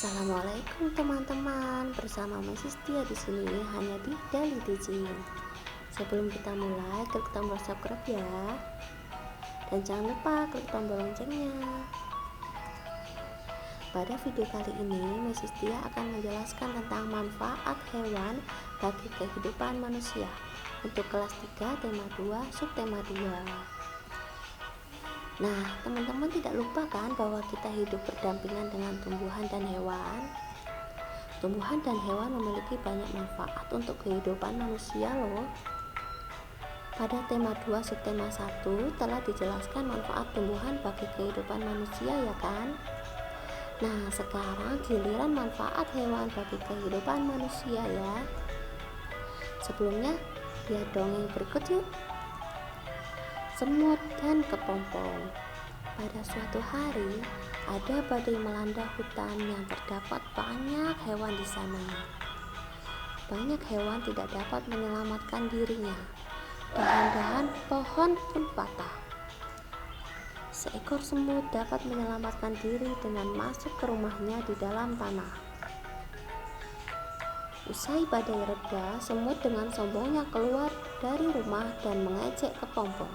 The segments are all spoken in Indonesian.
Assalamualaikum teman-teman, bersama Mrs. Tia di sini hanya di Daily Teaching. Sebelum kita mulai, klik tombol subscribe ya, dan jangan lupa klik tombol loncengnya. Pada video kali ini, Mrs. Tia akan menjelaskan tentang manfaat hewan bagi kehidupan manusia untuk kelas 3 tema 2 subtema 2. Nah, teman-teman tidak lupa kan bahwa kita hidup berdampingan dengan tumbuhan dan hewan. Tumbuhan dan hewan memiliki banyak manfaat untuk kehidupan manusia loh. Pada tema 2 subtema 1 telah dijelaskan manfaat tumbuhan bagi kehidupan manusia ya kan? Nah, sekarang giliran manfaat hewan bagi kehidupan manusia ya. Sebelumnya, lihat dongeng berikut yuk. Semut dan kepompong. Pada suatu hari, ada badai melanda hutan yang terdapat banyak hewan di sana. Banyak hewan tidak dapat menyelamatkan dirinya. Dahan-dahan pohon pun patah. Seekor semut dapat menyelamatkan diri dengan masuk ke rumahnya di dalam tanah. Usai badai reda, semut dengan sombongnya keluar dari rumah dan mengejek kepompong.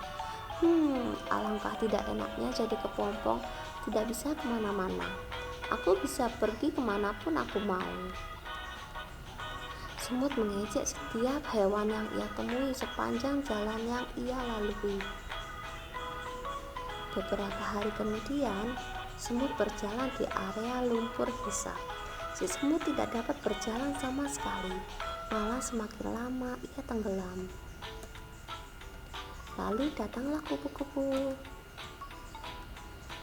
Alangkah tidak enaknya jadi kepompong, tidak bisa kemana-mana. Aku bisa pergi kemanapun aku mau. Semut mengejek setiap hewan yang ia temui sepanjang jalan yang ia lalui. Beberapa hari kemudian, semut berjalan di area lumpur hisap. Si semut tidak dapat berjalan sama sekali, malah semakin lama ia tenggelam. Lalu datanglah kupu-kupu.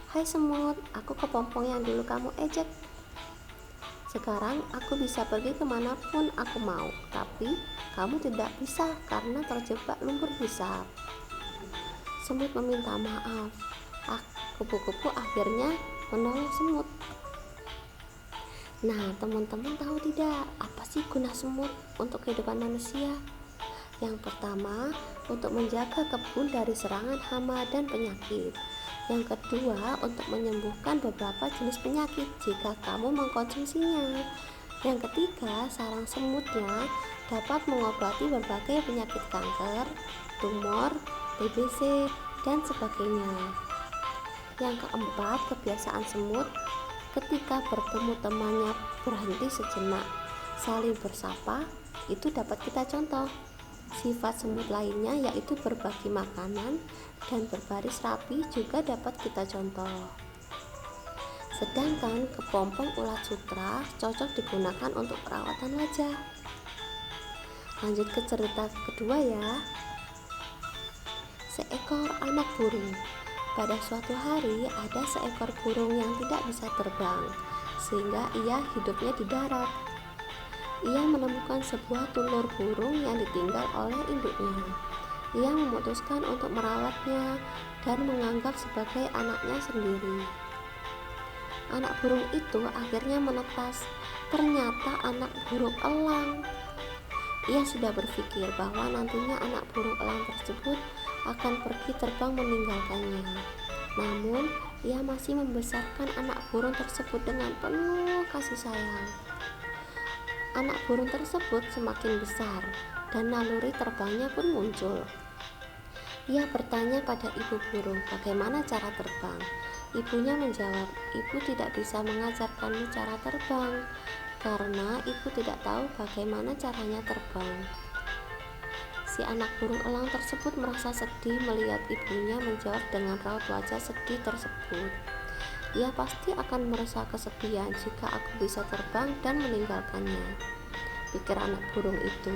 Hai semut, aku kepompong yang dulu kamu ejek. Sekarang aku bisa pergi kemanapun aku mau, tapi kamu tidak bisa karena terjebak lumpur hisap. Semut meminta maaf. Kupu-kupu akhirnya menolong semut. Nah, teman-teman tahu tidak apa sih guna semut untuk kehidupan manusia? Yang pertama, untuk menjaga kebun dari serangan hama dan penyakit. Yang kedua, untuk menyembuhkan beberapa jenis penyakit jika kamu mengkonsumsinya. Yang ketiga, sarang semutnya dapat mengobati berbagai penyakit kanker, tumor, TBC, dan sebagainya. Yang keempat, kebiasaan semut ketika bertemu temannya berhenti sejenak, saling bersapa, itu dapat kita contoh. Sifat semut lainnya yaitu berbagi makanan dan berbaris rapi juga dapat kita contoh. Sedangkan kepompong ulat sutra cocok digunakan untuk perawatan wajah. Lanjut ke cerita kedua ya. Seekor anak burung. Pada suatu hari ada seekor burung yang tidak bisa terbang, sehingga ia hidupnya di darat. Ia menemukan sebuah telur burung yang ditinggal oleh induknya. Ia memutuskan untuk merawatnya dan menganggap sebagai anaknya sendiri. Anak burung itu akhirnya menetas. Ternyata anak burung elang. Ia sudah berpikir bahwa nantinya anak burung elang tersebut akan pergi terbang meninggalkannya. Namun, ia masih membesarkan anak burung tersebut dengan penuh kasih sayang. Anak burung tersebut semakin besar dan naluri terbangnya pun muncul. Ia bertanya pada ibu burung bagaimana cara terbang. Ibunya menjawab, ibu tidak bisa mengajarkanmu cara terbang karena ibu tidak tahu bagaimana caranya terbang. Si anak burung elang tersebut merasa sedih melihat ibunya menjawab dengan raut wajah sedih tersebut. Ia pasti akan merasa kesepian jika aku bisa terbang dan meninggalkannya, pikir anak burung itu.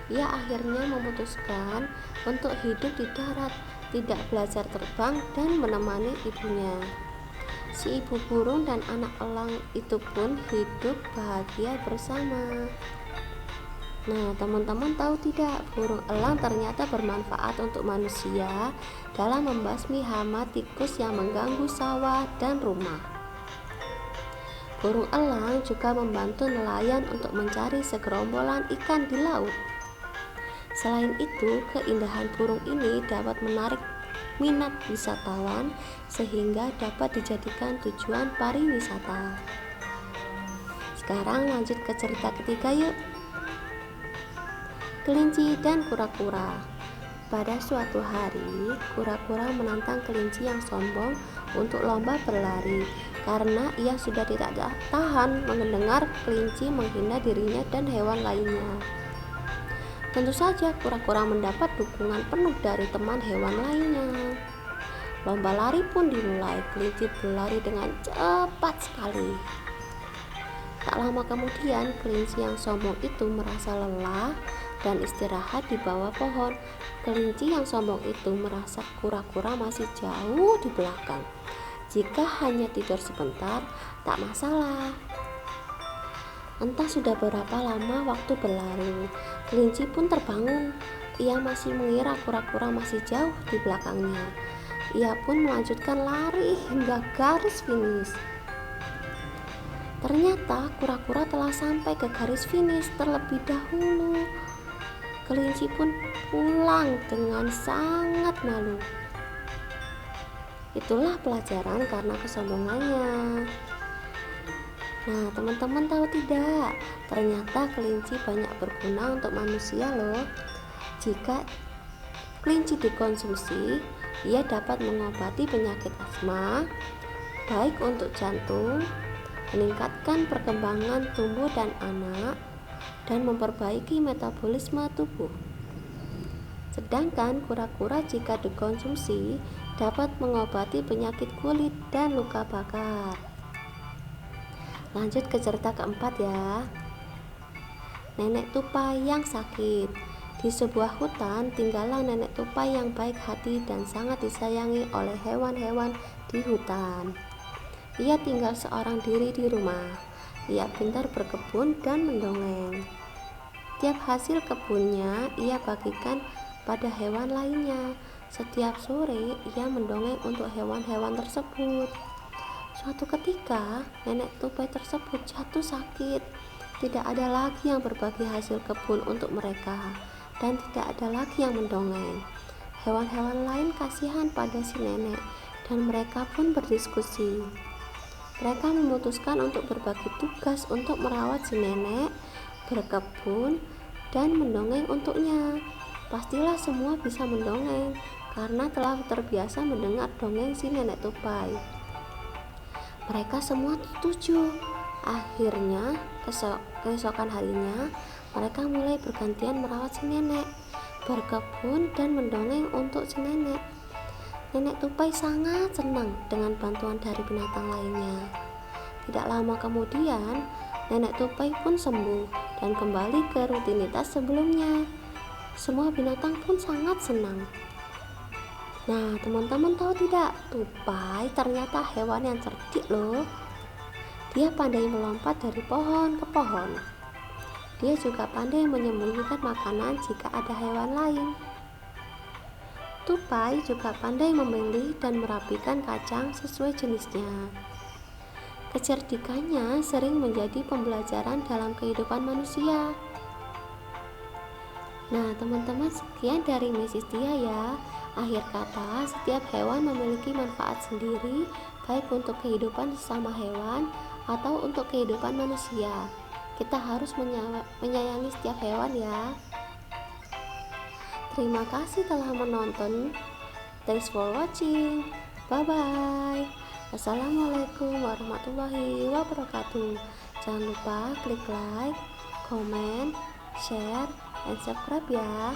Ia akhirnya memutuskan untuk hidup di darat, tidak belajar terbang dan menemani ibunya. Si ibu burung dan anak elang itu pun hidup bahagia bersama. Nah, teman-teman tahu tidak, burung elang ternyata bermanfaat untuk manusia dalam membasmi hama tikus yang mengganggu sawah dan rumah. Burung elang juga membantu nelayan untuk mencari segerombolan ikan di laut. Selain itu, keindahan burung ini dapat menarik minat wisatawan sehingga dapat dijadikan tujuan pariwisata. Sekarang lanjut ke cerita ketiga yuk. Kelinci dan kura-kura. Pada suatu hari, kura-kura menantang kelinci yang sombong untuk lomba berlari karena ia sudah tidak tahan mendengar kelinci menghina dirinya dan hewan lainnya. Tentu saja kura-kura mendapat dukungan penuh dari teman hewan lainnya. Lomba lari pun dimulai. Kelinci berlari dengan cepat sekali. Tak lama kemudian, kelinci yang sombong itu merasa lelah dan istirahat di bawah pohon. Kelinci yang sombong itu merasa kura-kura masih jauh di belakang. Jika hanya tidur sebentar, tak masalah. Entah sudah berapa lama waktu berlari, kelinci pun terbangun. Ia masih mengira kura-kura masih jauh di belakangnya. Ia pun melanjutkan lari hingga garis finish. Ternyata kura-kura telah sampai ke garis finish terlebih dahulu. Kelinci pun pulang dengan sangat malu. Itulah pelajaran karena kesombongannya. Nah, teman-teman tahu tidak? Ternyata kelinci banyak berguna untuk manusia loh. Jika kelinci dikonsumsi, ia dapat mengobati penyakit asma, baik untuk jantung, meningkatkan perkembangan tumbuh dan anak, dan memperbaiki metabolisme tubuh. Sedangkan kura-kura jika dikonsumsi dapat mengobati penyakit kulit dan luka bakar. Lanjut ke cerita keempat ya. Nenek tupai yang sakit. Di sebuah hutan tinggallah nenek tupai yang baik hati dan sangat disayangi oleh hewan-hewan di hutan. Ia tinggal seorang diri di rumah. Ia pintar berkebun dan mendongeng. Tiap hasil kebunnya ia bagikan pada hewan lainnya. Setiap sore ia mendongeng untuk hewan-hewan tersebut. Suatu ketika nenek tupai tersebut jatuh sakit. Tidak ada lagi yang berbagi hasil kebun untuk mereka, dan tidak ada lagi yang mendongeng. Hewan-hewan lain kasihan pada si nenek, dan mereka pun berdiskusi. Mereka memutuskan untuk berbagi tugas untuk merawat si nenek, berkebun, dan mendongeng untuknya. Pastilah semua bisa mendongeng karena telah terbiasa mendengar dongeng si nenek tupai. Mereka semua setuju. Akhirnya, keesokan harinya, mereka mulai bergantian merawat si nenek, berkebun, dan mendongeng untuk si nenek. Nenek tupai sangat senang dengan bantuan dari binatang lainnya. Tidak lama kemudian, nenek tupai pun sembuh dan kembali ke rutinitas sebelumnya. Semua binatang pun sangat senang. Nah, teman-teman tahu tidak? Tupai ternyata hewan yang cerdik loh. Dia pandai melompat dari pohon ke pohon. Dia juga pandai menyembunyikan makanan jika ada hewan lain. Tupai juga pandai memilih dan merapikan kacang sesuai jenisnya. Kecerdikannya sering menjadi pembelajaran dalam kehidupan manusia. Nah, teman-teman, sekian dari Mrs. Tia ya. Akhir kata, setiap hewan memiliki manfaat sendiri, baik untuk kehidupan sesama hewan atau untuk kehidupan manusia. Kita harus menyayangi setiap hewan ya. Terima kasih telah menonton. Thanks for watching. Bye bye. Assalamualaikum warahmatullahi wabarakatuh. Jangan lupa klik like, comment, share, dan subscribe ya.